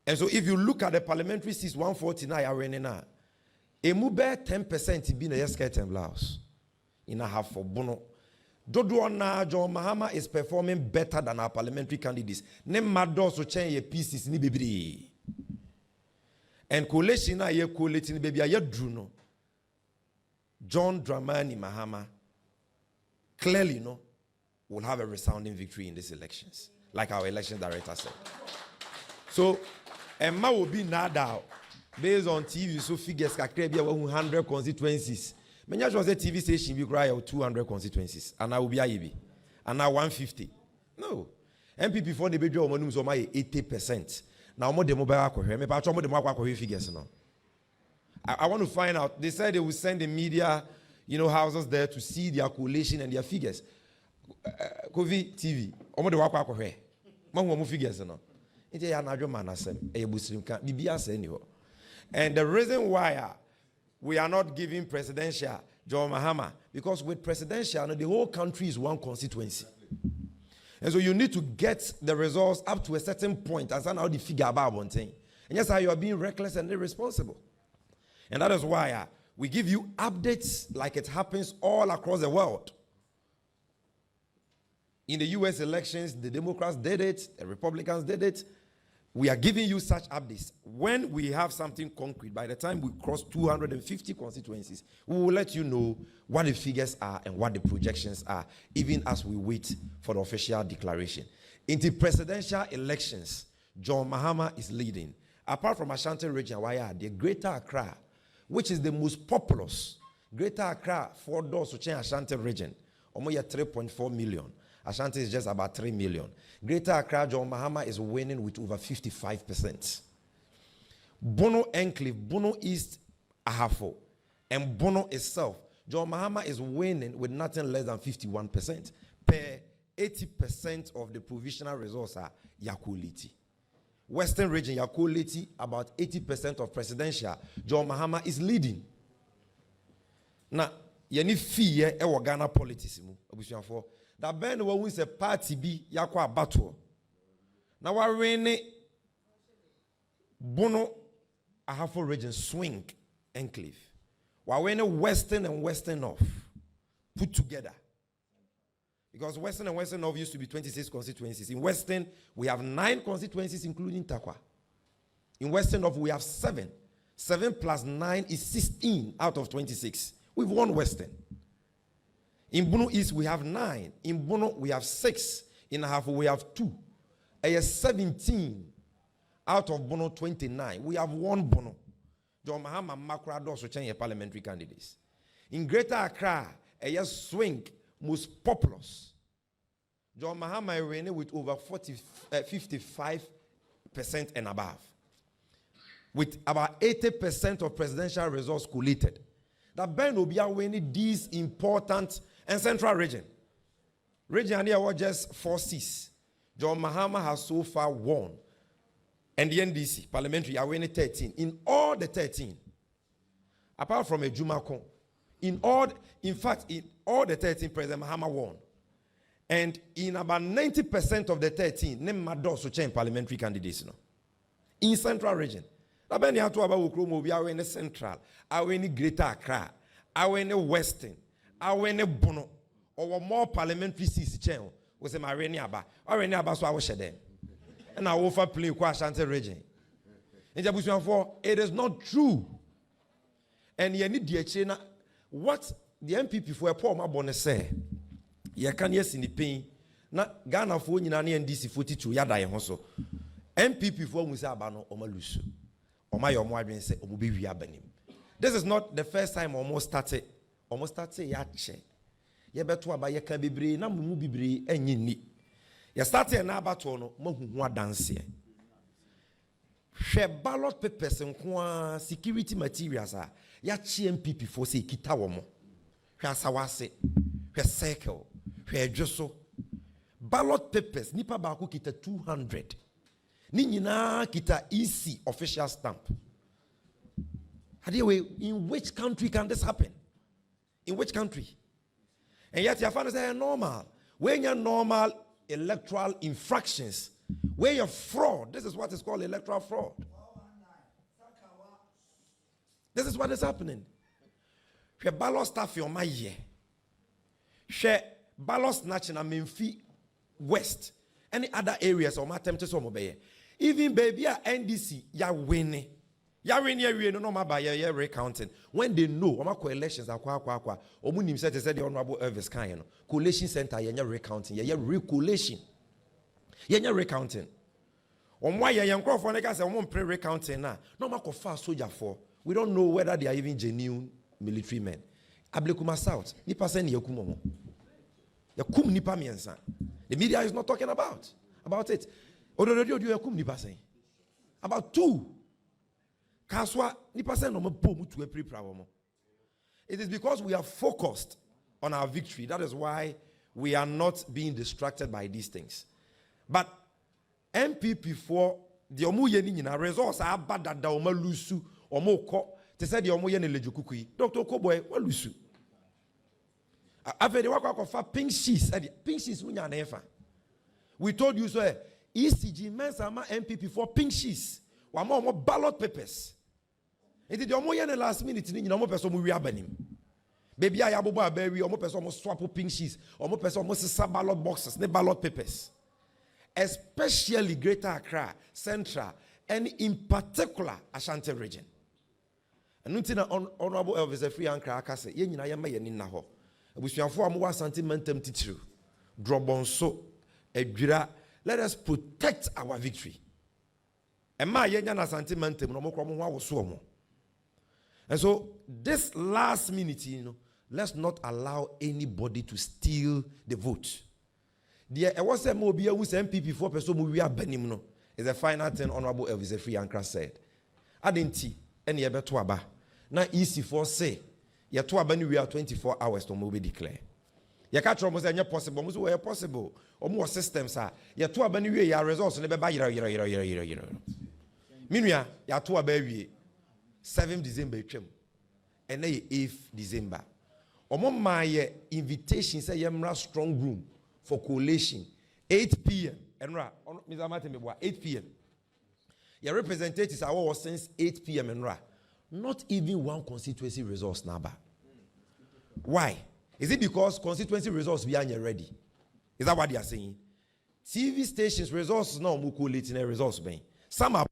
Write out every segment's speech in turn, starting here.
And so if you look at the parliamentary seats, 149 are running now. A mube 10% be a skirt and blouse. In a half for Bono. Dodo na John Mahama is performing better than our parliamentary candidates. Nem mado so change your pieces ni bibiri. And coalition na ye coalition baby aye druno. John Dramani Mahama clearly will have a resounding victory in these elections, like our election director said. So, Emma will be nada based on TV so figures kakre be 100 constituencies. Many of the TV station we cry 200 constituencies, and I will be IEB, and now 150. No, MPP for the bedroom money so my 80%. Now more the mobile me but more the mobile figures now. I want to find out. They said they will send the media, houses there to see their coalition and their figures. COVID TV, more the wakwa more figures now. It's a another man asem. A Muslim can be anywhere. And the reason why we are not giving presidential John Mahama, because with presidential, the whole country is one constituency. And so you need to get the results up to a certain point and somehow the figure about one thing. And yes, you are being reckless and irresponsible. And that is why we give you updates like it happens all across the world. In the US elections, the Democrats did it, the Republicans did it. We are giving you such updates. When we have something concrete, by the time we cross 250 constituencies, we will let you know what the figures are and what the projections are, even as we wait for the official declaration. In the presidential elections, John Mahama is leading. Apart from Ashanti region, the Greater Accra, which is the most populous, Greater Accra, 4 doors to change Ashanti region, almost 3.4 million. Ashanti is just about 3 million. Greater Accra, John Mahama is winning with over 55%. Bono Enclave, Bono East, Ahafo, and Bono itself, John Mahama is winning with nothing less than 51%. Per 80% of the provisional results are Yakuliti. Western region, Yakuliti, about 80% of presidential, John Mahama is leading. Now, you fear a Ghana politics. That Ben will win a party be yakwa battle. Now we're running Bono Ahafo region swing enclave. We're winning Western and Western North put together. Because Western and Western North used to be 26 constituencies. In Western, we have 9 constituencies, including Takwa. In Western North, we have 7. 7 plus 9 is 16 out of 26. We've won Western. In Bono East, we have 9. In Bono, we have 6. In Ahafo, we have 2. A 17 out of Bono 29. We have 1 Bono. John Mahama Makra does to change parliamentary candidates. In Greater Accra, a swing most populous. John Mahama is with over 55% and above. With about 80% of presidential results collated. That Ben will be winning these important and central region. Region here was just 4 seats. John Mahama has so far won. And the NDC, parliamentary, are winning 13. In all the 13, apart from a Jumakon, in all the 13, President Mahama won. And in about 90% of the 13, name Madoso change parliamentary candidates. In central region. That you have to about Ukromo, we are in the central, are in the Greater Accra, are in the Western, are in the Bono, or more parliamentary seats change. Was a Marine Aba, or any Aba, so I was them. And I offer play Ashanti region. In Jabusian 4, it is not true. And you need the China. What the MPP for a poor Mabone say, you can yes in the pain. Na Ghana for you NDC 42 yada hoso. MPP for Musabano or Malusu. Or my omo say omubi wiabanim. This is not the first time almost started yache. Ye beto aba ye kan bebre na mumu bibre enyi ni. You started na abato no mahuhu dance. Share ballot papers and security materials are yachi MPP for say kita womo. Share sawase, share circle, share joso. Ballot papers nipa baku kita 200. Ni nyina kita EC official stamp. In which country can this happen? In which country? And yet your father say normal. When you're normal electoral infractions Where you're fraud, this is what is called electoral fraud. This is what is happening. She ballot staff your my year. She ballot snatching a Memphis West. Any other areas or my attempt to some even baby NDC ya winning. Ya winning no matter ya recounting. When they know omako elections are kwa omunim said the honorable Elvis Kayano collation center ya recounting ya recollation. Ya recounting. Why ya yankro for niggas and pre recounting na no mako fast soldier for. We don't know whether they are even genuine military men. Ablekuma South, nipa sen yakumo. Yakum nipa miensa. The media is not talking about it. Odododio yakum nipa sen. About 2. Kaswa nipa sen no mo to every problem. It is because we are focused on our victory. That is why we are not being distracted by these things. But MPP for the omu yeni nyina results are bad that da oma lusu. Omoko, te said the omo yene lejukukui. Dr. Koboy, what lusu? After the work of pink sheets, pink sheets nefa. We told you so. ECG Mensama MPP for pink sheets. One more ballot papers. It is the omo yene last minute ni omo person mu wiabanim. Baby I abobo abewi omo person mo swap pink sheets. Omo person mo sisa ballot boxes, ne ballot papers. Especially Greater Accra, Central, and in particular Ashanti region. Nuntina honorable Elvis free and crack say ye nyina ye ma ye ni na ho abusuafo amwa sentimentum titru drobonso adwira. Let us protect our victory. Ema ye nya na sentimentum no mokro mo awoso omo. And so this last minute, let's not allow anybody to steal the vote. There was a mobile who MPP 4 person we are benim no is the final thing honorable Elvis free and crack said. Adenti any ebeto aba. Now easy for say, ya to abani we are 24 hours to move declare. Ya catch almost any possible, almost where possible, or more systems are. Ya to abani we are results never buy yira. Meanwhile, ya to abawi 7th December trim, and 8th December. Omo my invitation say yamra strong room for collation 8 p.m. and ra Mr. Martin 8 p.m. Your representatives are all since 8 p.m. and ra. Not even one constituency results number. Why? Is it because constituency results we aren't ready? Is that what they are saying? TV stations results now mukulate in results being. Some are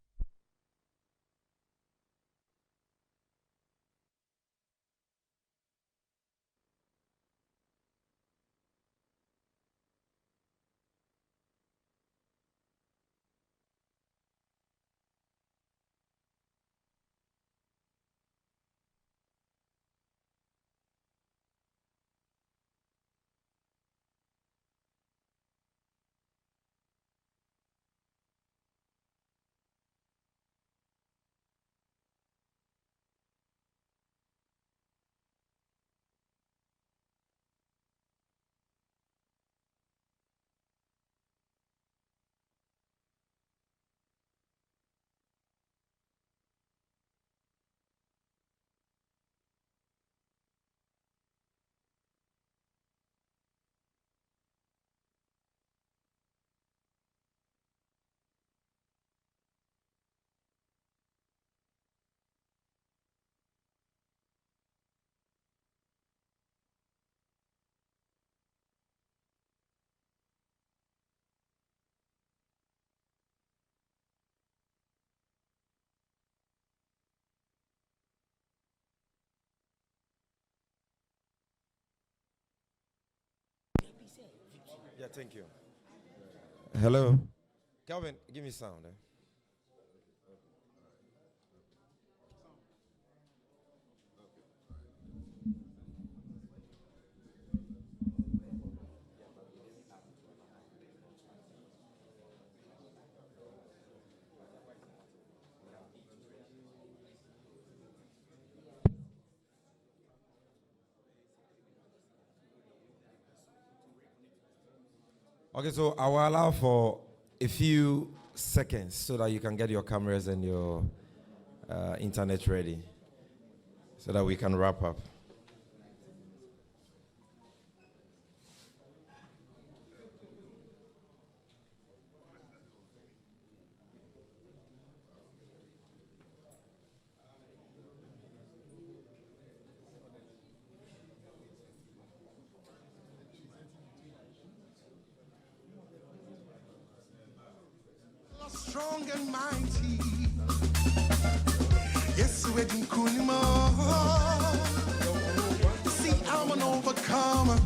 yeah, thank you. Hello. Calvin, give me sound. Okay, so I will allow for a few seconds so that you can get your cameras and your internet ready so that we can wrap up. strong and mighty. Yes, we're in Kunimo. See, I'm an overcomer.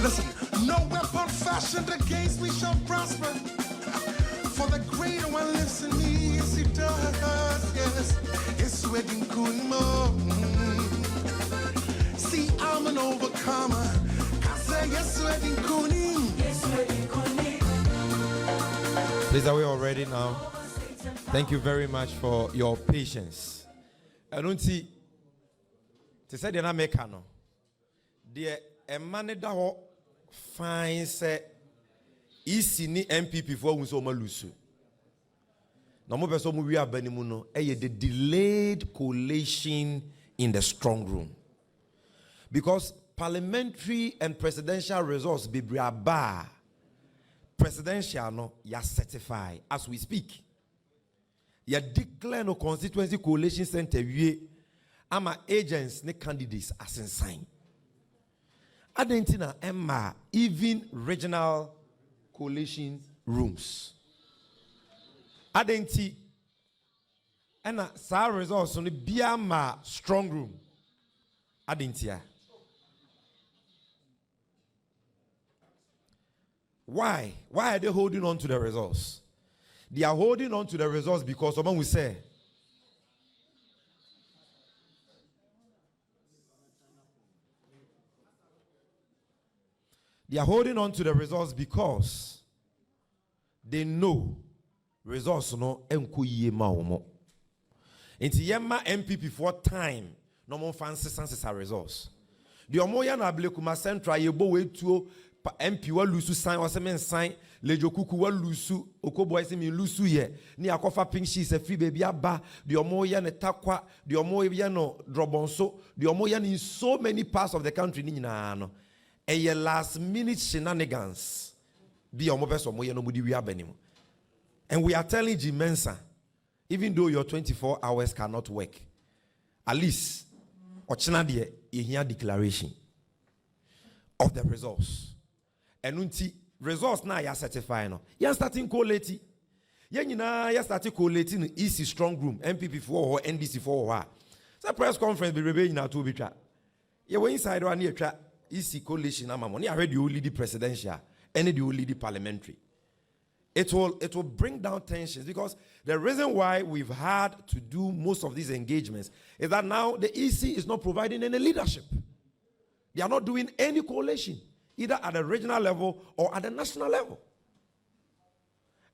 Listen, no weapon fashioned against me shall prosper. For the greater one lives in me, yes, it does. Yes, yes, we're in Kunimo. See, I'm an overcomer. Yes, we're in Kunimo. Yes, we're in Kunimo. Please, are we all ready now? Thank you very much for your patience. I don't see. To say the Americano, the man that fine say, isi ni MPP for unso malusu. Na mo person we are benimuno. The delayed collation in the strong room, because parliamentary and presidential results be bar. Presidential no ya certify as we speak. Ya declare no constituency coalition center we ama agents ne candidates as in sign. Adentina Emma even regional coalition rooms. Adenti ena sa results on the biama strong room. Adentia. Why? Why are they holding on to the results? They are holding on to the results because someone will say, they are holding on to the results because they know results no enkuye maomo. Inti yema MPP for time no more fancy senses results. The omoya na blekuma central yebo wetuo MP wa lusu sign wa semen sign lejokuku wa lusu okobo ese mi lusu ye ni akofa pink she se free baby aba the omoya ne takwa the omoya no drobonso the omoya in so many parts of the country ni nyina no eye last minute shenanigans be omo person omoya no budi wi abanim. And we are telling Jim Mensa, even though your 24 hours cannot work, at least ochina de ye hear declaration of the results. And unti results na ya certify no. Ya starting collating. Ya nyina ya starting collating no EC strong room, MPP for or NDC for or. So press conference be rebe nyina to be twa. Ya we inside one here twa EC coalition amamo. Ni already only the presidential and the only the parliamentary. It will bring down tensions, because the reason why we've had to do most of these engagements is that now the EC is not providing any leadership. They are not doing any coalition, either at the regional level or at the national level.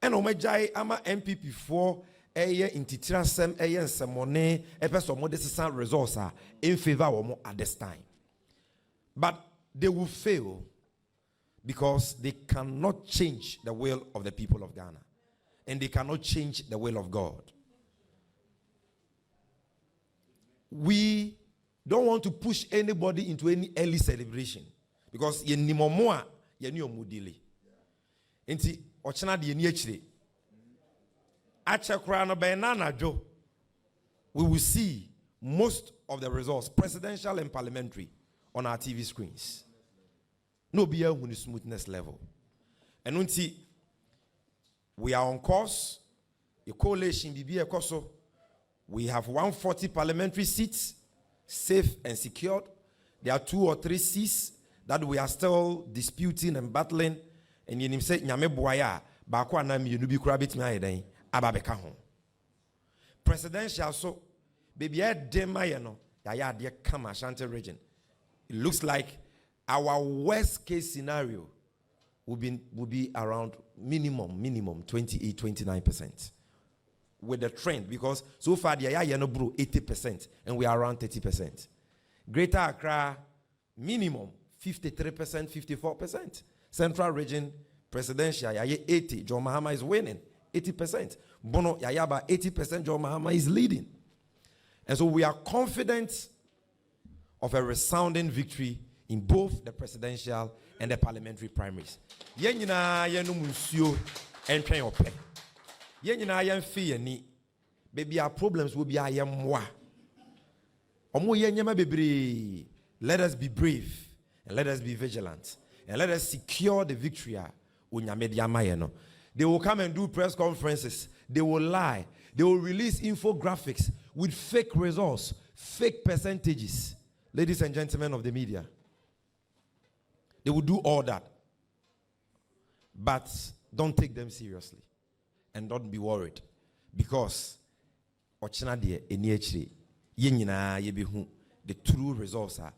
And omejai ama MPP for eye intitira sem eye nsemone epeso mo desisa results are in favor of at this time. But they will fail because they cannot change the will of the people of Ghana, and they cannot change the will of God. We don't want to push anybody into any early celebration, because ye ni momoa ye ni omudile. Enti ochana de ni achire. Achekra no be na jo. We will see most of the results, presidential and parliamentary, on our TV screens. No be on the smoothness level. And until we are on course, a coalition be a course. We have 140 parliamentary seats, safe and secured. There are 2 or 3 seats that we are still disputing and battling. And you say, Nyame boya, ba kwa na mi nubi kurabit mi ayeden, ababeka hon. Presidential so, baby e dema yeno, ya de kama Ashanti region. It looks like our worst case scenario will be around minimum 28-29% with the trend, because so far the aya no bro 80% and we are around 30%. Greater Accra minimum 53%, 54%. Central region presidential yaya 80. John Mahama is winning 80%. Bono yaya about 80%. John Mahama is leading, and so we are confident of a resounding victory in both the presidential and the parliamentary primaries. Yenyina yenu musio entwen ope. Yenyina yemfi yeni. Baby, our problems will be ayemwa. Omo yenyema bebre. Let us be brave and let us be vigilant and let us secure the victory. Unyamediama yeno. They will come and do press conferences. They will lie. They will release infographics with fake results, fake percentages. Ladies and gentlemen of the media, they will do all that. But don't take them seriously. And don't be worried. Because the true results are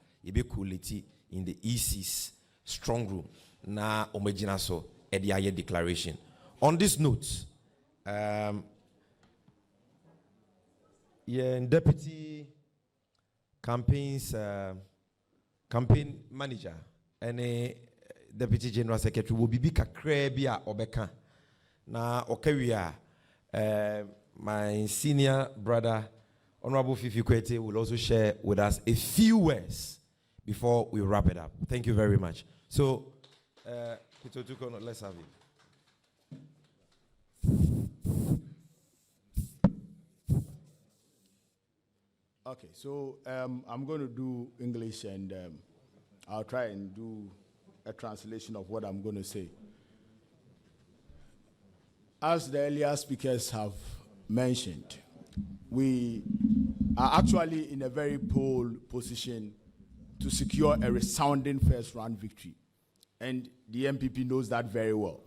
quality in the EC's strong room. Na omejina so ediaye declaration. On this note, deputy campaigns campaign manager and a deputy general secretary will be kakrebia obeka. Na okewia my senior brother Honorable Fifi Kwete will also share with us a few words before we wrap it up. Thank you very much. So, let's have it. Okay, so I'm going to do English and I'll try and do a translation of what I'm going to say. As the earlier speakers have mentioned, we are actually in a very pole position to secure a resounding first-round victory. And the MPP knows that very well.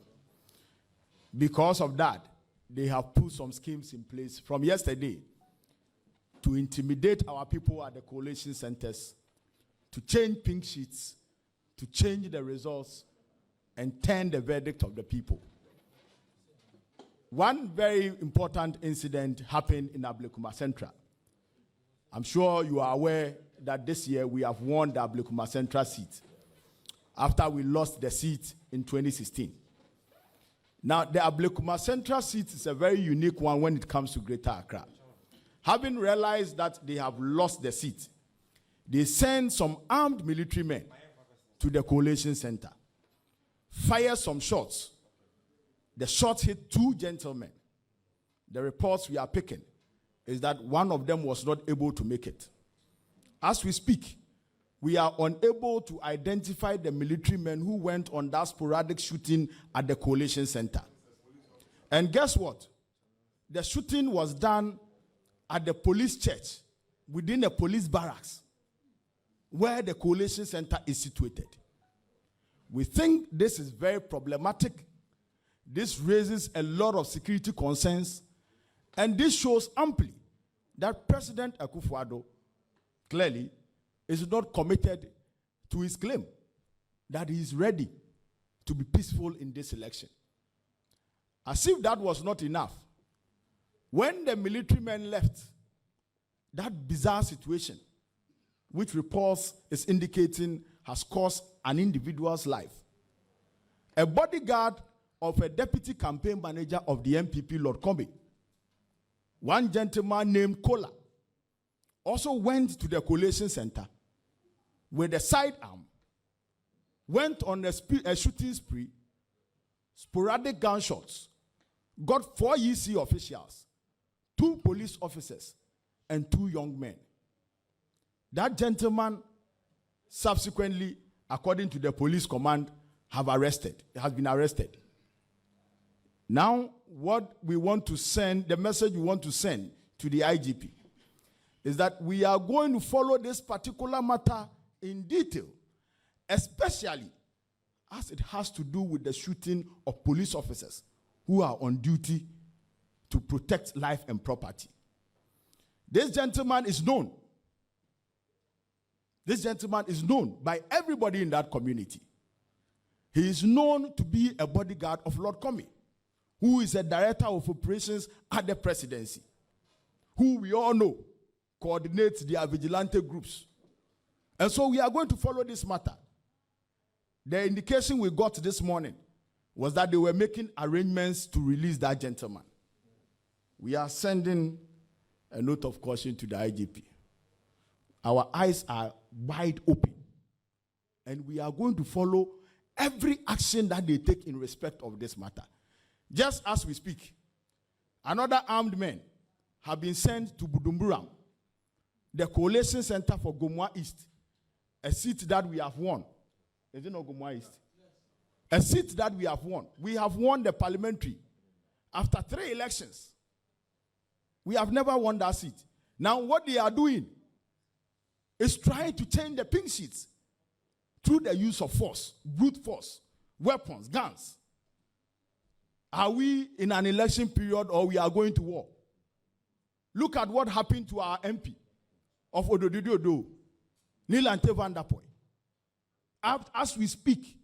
Because of that, they have put some schemes in place from yesterday to intimidate our people at the coalition centers, to change pink sheets, to change the results, and turn the verdict of the people. One very important incident happened in Ablekuma Central. I'm sure you are aware that this year we have won the Ablekuma Central seat after we lost the seat in 2016. Now, the Ablekuma Central seat is a very unique one when it comes to Greater Accra. Having realized that they have lost the seat, they sent some armed military men to the coalition center, fired some shots. The shots hit two gentlemen. The reports we are picking is that one of them was not able to make it. As we speak, we are unable to identify the military men who went on that sporadic shooting at the coalition center. And guess what? The shooting was done at the police church within a police barracks where the coalition center is situated. We think this is very problematic. This raises a lot of security concerns, and this shows amply that President Akufo-Addo clearly is not committed to his claim that he is ready to be peaceful in this election. As if that was not enough, when the military men left, that bizarre situation, which reports is indicating has cost an individual's life, a bodyguard of a deputy campaign manager of the MPP, Lord Combe, one gentleman named Kola, also went to the coalition center with a sidearm, went on a shooting spree, sporadic gunshots, got 4 EC officials, 2 police officers, and 2 young men. That gentleman subsequently, according to the police command, has been arrested. Now, what we want to send, the message we want to send to the IGP is that we are going to follow this particular matter in detail, especially as it has to do with the shooting of police officers who are on duty to protect life and property. This gentleman is known. This gentleman is known by everybody in that community. He is known to be a bodyguard of Lord Comey, who is a director of operations at the presidency, who we all know coordinates their vigilante groups. And so we are going to follow this matter. The indication we got this morning was that they were making arrangements to release that gentleman. We are sending a note of caution to the IGP. Our eyes are wide open, and we are going to follow every action that they take in respect of this matter. Just as we speak, another armed men have been sent to Budumburam, the coalition center for Gomwa East, a seat that we have won. Is it not Gomwa East? Yes. A seat that we have won. We have won the parliamentary after 3 elections, we have never won that seat. Now what they are doing is trying to change the pink sheets through the use of force, brute force, weapons, guns. Are we in an election period or we are going to war? Look at what happened to our MP of Odododo, Nilante Vanderpoy. As we speak,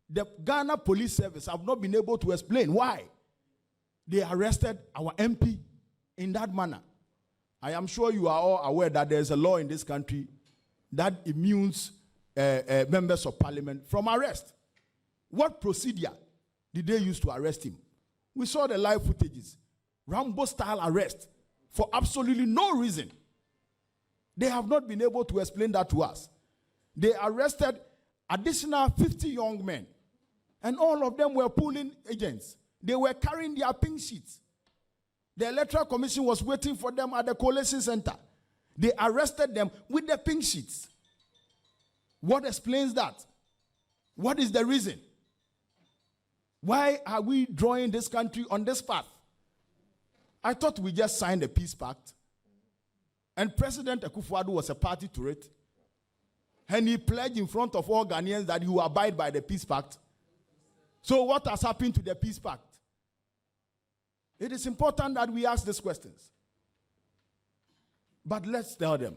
the Ghana Police Service have not been able to explain why they arrested our MP in that manner. I am sure you are all aware that there is a law in this country that immunes members of parliament from arrest. What procedure did they use to arrest him? We saw the live footages. Rambo-style arrest for absolutely no reason. They have not been able to explain that to us. They arrested additional 50 young men, and all of them were polling agents. They were carrying their pink sheets. The Electoral Commission was waiting for them at the collation center. They arrested them with the pink sheets. What explains that? What is the reason? Why are we drawing this country on this path? I thought we just signed a peace pact, and President Akufo-Addo was a party to it, and he pledged in front of all Ghanaians that he will abide by the peace pact. So what has happened to the peace pact? It is important that we ask these questions. But let's tell them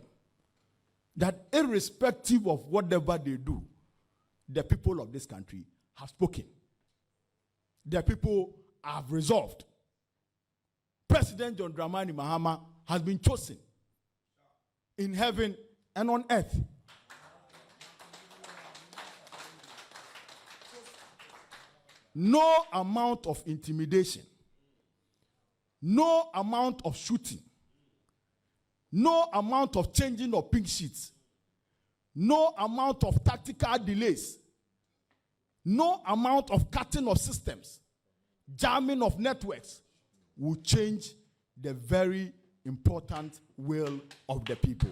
that irrespective of whatever they do, the people of this country have spoken. The people have resolved. President John Dramani Mahama has been chosen in heaven and on earth. No amount of intimidation, no amount of shooting, no amount of changing of pink sheets, no amount of tactical delays, no amount of cutting of systems, jamming of networks will change the very important will of the people.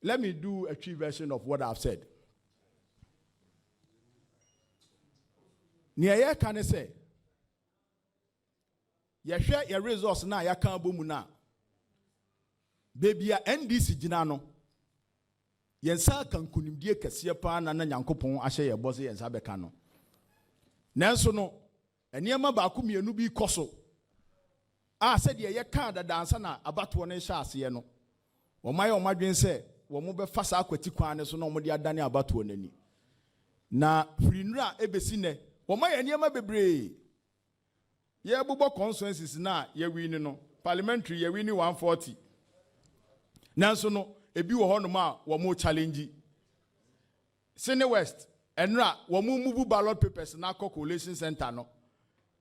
Let me do a true version of what I've said. Niye can say, ya share your resource na ya kan bomu na. Baby NDC jinano. Yensa kan kunimdie kese pa na Nyankopon ahye ye boss yensa beka no. Nanso no, eniyama ba ku mienu bi koso. Said ye kan da dansa na abato ne hya ase no. Omaye omadwen se, wo mo be fa sa akwati kwan ne so no mo de adane abato nani. Na firinura ebesi ne Woma ye niema bebre. Ye bubo consensus na ye win no. Parliamentary ye win 140. Nanso no ebi wo hono ma wo mo challenge. Sene West enra wo mo move ballot papers na collation center no.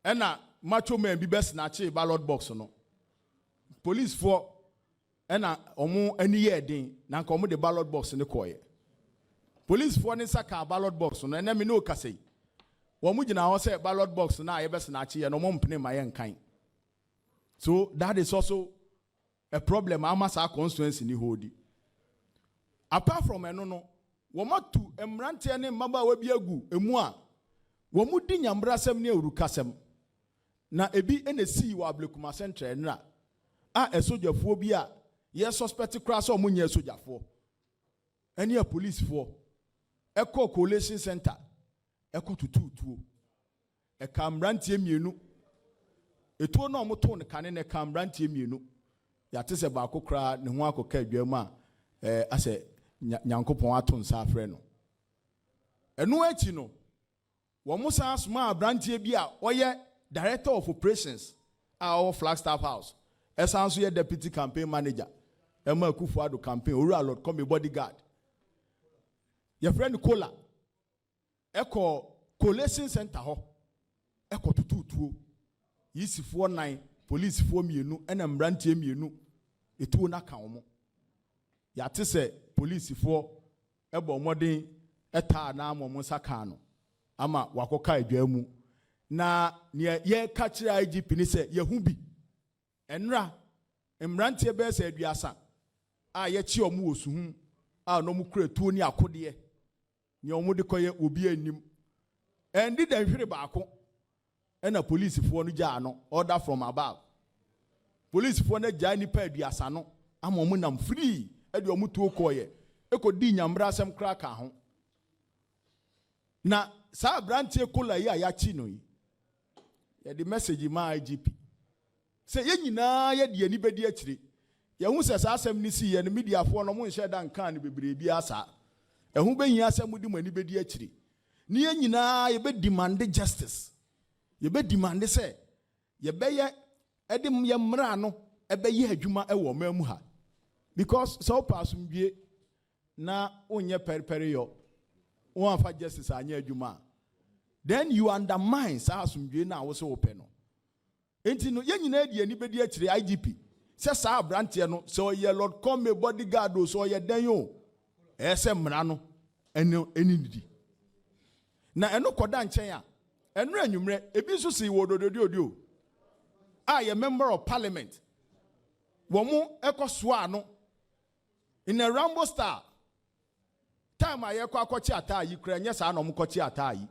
Ena macho men bi best na che ballot box no. Police for ena omo ani ye den na nka omo de ballot box ne koye. Police for ne saka ballot box no ena me no kasei. Wamujina say ballot box na yebes na chi no mompene ma yenkan. So that is also a problem amasa constituency ni hodi. Apart from eno no, wamatu emrante ne mmaba wa bi agu emu a wamudi nyambrasem ne urukasem. Na ebi enesi wa Ablekuma Central nra a esojafo bi a ye suspect crash o munye esojafo. Eni a police for Echo Collation Center Eko tutu e kamrantie mienu etuo na omoto ne kane ne kamrantie mienu ya tese ba akokra ne ho akoka adwam a ase Nyankopon ato nsa afre no eno achi no wo musa asoma abrantie bi a oye director of operations our Flagstaff House esanso ye deputy campaign manager Emma Akufo-Addo campaign owura Lord come bodyguard your friend Kola Eko collation center ho eko tututuo yisifo 9 police fo mienu ena mbrantie mienu etuo na kan omo ya tese police fo ebo modern eta na amomo saka no ama wakoka adwamu na ye ka kire IGP ni se yehu bi enra mbrantie be se aduasa a ye chi omo osuhum a no mu kura tuo ni akode ni omo de koye obi anim And did they hear back? And a police for no jano, order from above. Police for no jani pay biasano. I'm a woman, I'm free. And you're mutu koye. Eko di nyambra sem crack ahon. Na sa branche kola ya chino yi. Ya the message ma IGP. Say ye nyina ye de anibedi akire. Ye hu se sa asem ni si ye no media fo no mo nhye dan kan ne bebre bi asa. Ehu behia asem di mo anibedi akire. Ni ye nyina ye be demand justice. Ye be demand say ye be ye edim ye mra no e be ye adwuma e wo mamu ha. Because so pasumdue na onye periperi yo. Won fa justice anya adwuma. Then you undermine sa asumdue na wo se wo pe no. Enti no ye nyina di anibedi akire IGP. Se sa branche no so ye Lord come bodyguard o so ye den yo. Ese mra no enidi. Na eno koda nchen a eno anwumre ebi so si wo dododio ye member of parliament wo mu ekoso ano in a Rambo star time aye kwa akochi atayi kura nya sa na mo kochi atayi.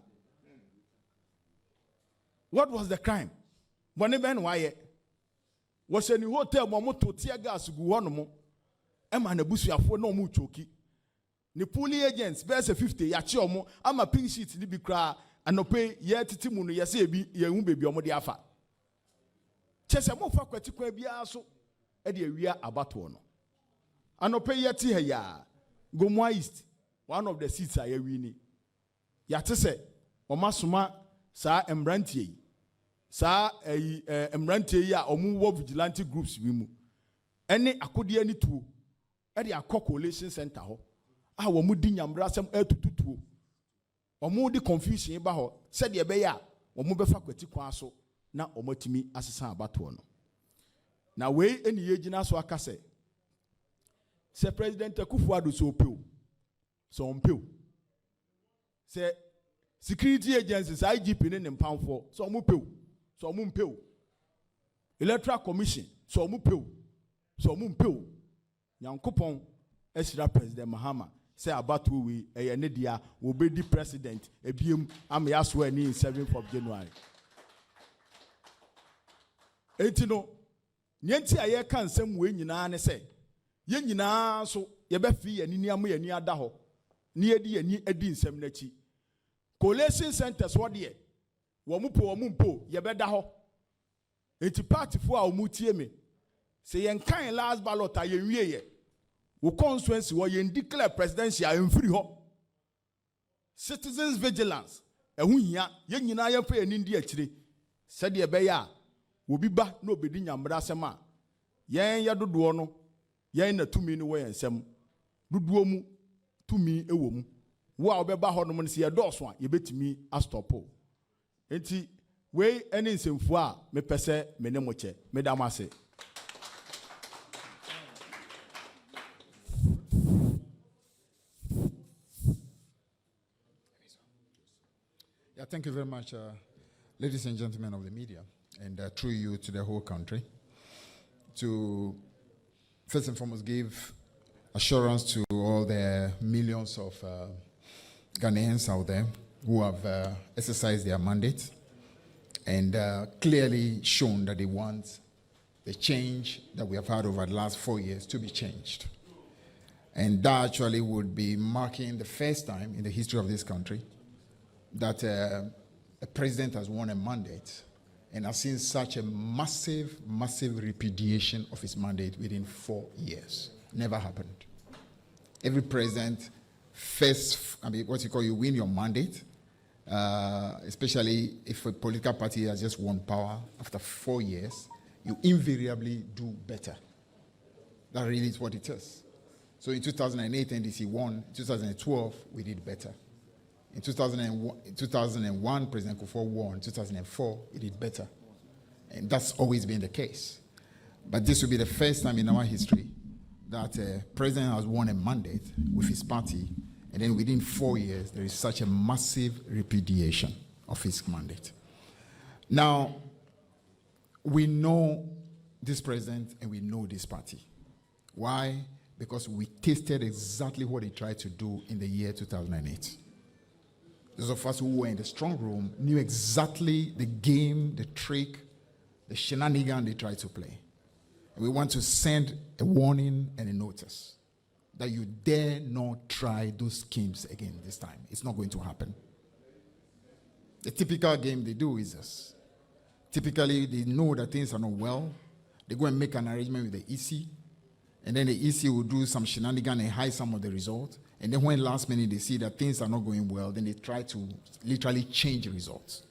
What was the crime? Boni ben waye was any hotel mo to tear gas gu hono mo e ma na busuafo na mo choki ni police agents verse 50 ya chi omo ama pink sheet ni bi kra anope ye titi mu no ye se bi ye hu bebi omo de afa chese mo fa kwati kwa bia so e de awia abato no anope ye ti ha ya Gomwa East one of the seats are wini ya te se omasoma sa embrantie yi sa embrantie yi a omu wo vigilante groups bi mu ene akode ani tuo e de akọ coalition center ho a wo mu di nyamra asem atututuo omu di confusion ba ho se de be ya wo mu be fa kwati kwa so na omatimi asesa abato no na we eni yegina so aka se President Akufo-Addo so peu so ompeu se security agencies IGP ne mpamfo so omu peu so omu mpeu electoral commission so omu peu so omu mpeu Nyankopon esira President Mahama say abato we eye ne dia wo be di president ebiem am ya so ani 7th of January. Etino nyenti aye kan nsem we nyina ne say ye nyina so ye be fi ani am ye ni ada ho ni edi ani edi nsem na chi coalition centers wo de wo mu mpo ye be da ho enti party fo a wo mu tie me say yen kan last ballot a ye wie ye wo constituency wo yen declare presidential en free ho citizens vigilance ehun hia ye nyina ye fa ani ndi akire se de be ya wo bi ba na obedi nyamra asema yen ye dodo no yen na tumi ni wo yen sem dodo mu tumi ewo mu wo a obeba ho no mo se ye doso a ye betimi astopo enti we eni nsemfu a me pese me ne mo che me da mase. Yeah, thank you very much, ladies and gentlemen of the media, and through you to the whole country, to first and foremost give assurance to all the millions of Ghanaians out there who have exercised their mandate and clearly shown that they want the change that we have had over the last 4 years to be changed. And that actually would be marking the first time in the history of this country that a president has won a mandate and has seen such a massive repudiation of his mandate within 4 years. Never happened. Every president first, what you call, you win your mandate, especially if a political party has just won power after 4 years, you invariably do better. That really is what it is. So in 2008, NDC won. In 2012, we did better. In 2001, President Kufuor won. In 2004, he did better. And that's always been the case. But this will be the first time in our history that a president has won a mandate with his party, and then within 4 years, there is such a massive repudiation of his mandate. Now, we know this president and we know this party. Why? Because we tasted exactly what he tried to do in the year 2008. those of us who were in the strong room, knew exactly the game, the trick, the shenanigan they tried to play. And we want to send a warning and a notice that you dare not try those schemes again this time. It's not going to happen. The typical game they do is this. Typically, they know that things are not well. They go and make an arrangement with the EC, and then the EC will do some shenanigan and hide some of the results. And then when last minute they see that things are not going well, then they try to literally change the results.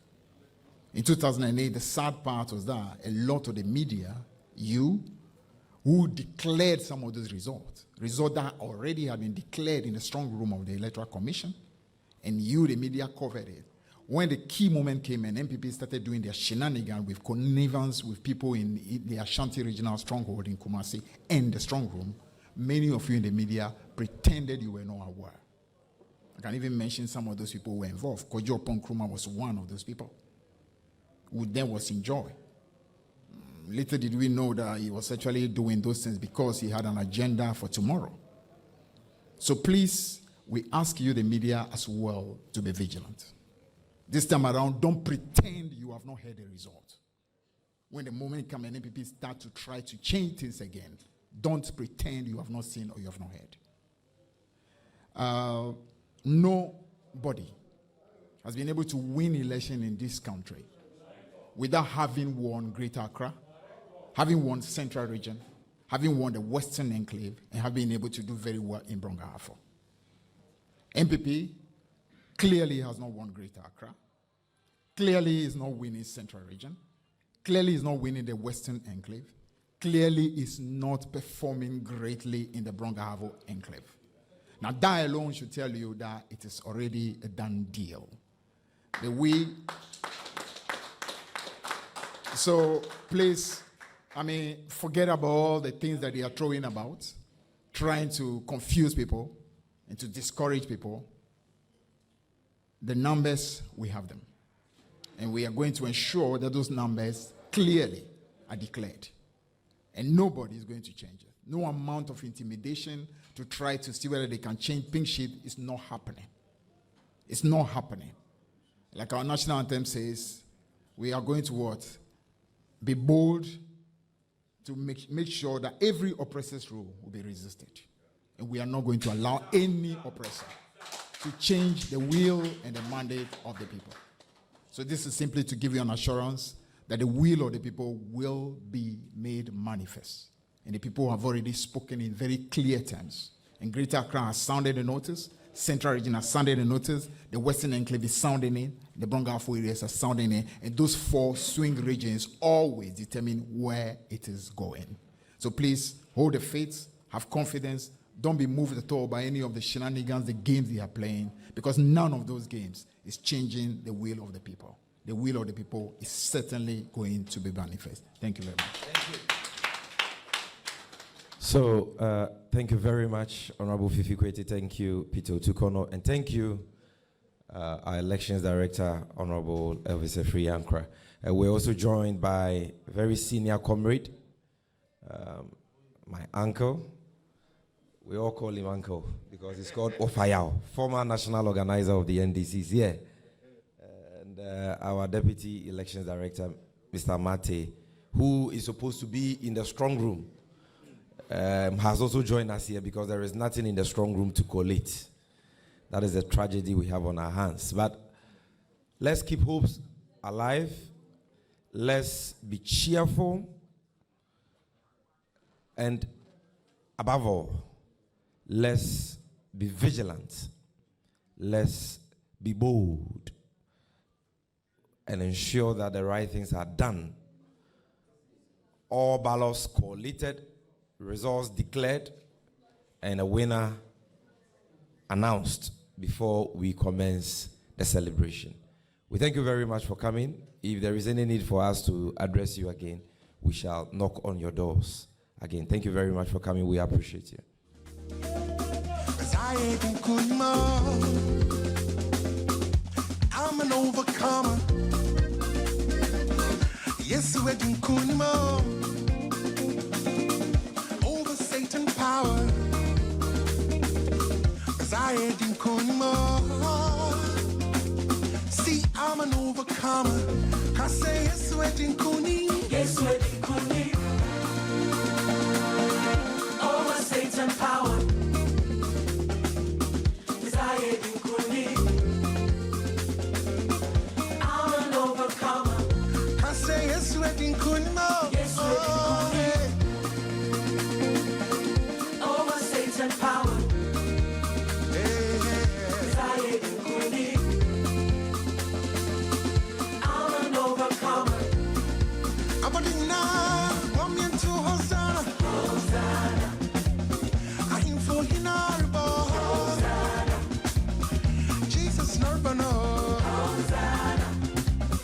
In 2008, the sad part was that a lot of the media, who declared some of those results that already had been declared in the strong room of the Electoral Commission, and the media, covered it. When the key moment came and MPP started doing their shenanigans with connivance with people in the Ashanti regional stronghold in Kumasi and the strong room, many of you in the media pretended you were not aware. I can even mention some of those people who were involved. Kojo Nkrumah was one of those people who then was in joy. Later did we know that he was actually doing those things because he had an agenda for tomorrow. So please, we ask you, the media as well, to be vigilant. This time around, don't pretend you have not heard the result. When the moment comes and NPP start to try to change things again, don't pretend you have not seen or you have not heard. Nobody has been able to win election in this country without having won Greater Accra, having won Central Region, having won the Western Enclave, and have been able to do very well in Brongahafo. MPP clearly has not won Greater Accra, clearly is not winning Central Region, clearly is not winning the Western Enclave, clearly is not performing greatly in the Brongahafo Enclave. Now that alone should tell you that it is already a done deal. So please, forget about all the things that they are throwing about, trying to confuse people and to discourage people. The numbers, we have them. And we are going to ensure that those numbers clearly are declared. And nobody is going to change it. No amount of intimidation to try to see whether they can change pink sheet is not happening. It's not happening. Like our national anthem says, we are going to what? Be bold to make sure that every oppressor's rule will be resisted. And we are not going to allow any oppressor to change the will and the mandate of the people. So this is simply to give you an assurance that the will of the people will be made manifest. And the people have already spoken in very clear terms. And Greater Accra has sounded the notice, Central Region has sounded the notice, the Western Enclave is sounding in, the Brongahafo areas are sounding in, and those 4 swing regions always determine where it is going. So please, hold the faith, have confidence, don't be moved at all by any of the shenanigans, the games they are playing, because none of those games is changing the will of the people. The will of the people is certainly going to be manifest. Thank you very much. Thank you. So, thank you very much, Honorable Fifi Kweti. Thank you, Peter Otukono. And thank you, our Elections Director, Honorable Elvis Efri-Yankra. We're also joined by a very senior comrade, my uncle. We all call him uncle because he's called Ofayao, former national organizer of the NDCs here. And our Deputy Elections Director, Mr. Mate, who is supposed to be in the strong room, has also joined us here because there is nothing in the strong room to collate. That is a tragedy we have on our hands. But let's keep hopes alive. Let's be cheerful. And above all, let's be vigilant. Let's be bold and ensure that the right things are done. All ballots collated, results declared, and a winner announced before we commence the celebration. We thank you very much for coming. If there is any need for us to address you again, we shall knock on your doors. Again, thank you very much for coming. We appreciate you. I'm an overcomer. Yes, we're doing kunimo. Over Satan power. 'Cause I ain't doing kunimo. an overcomer. 'Cause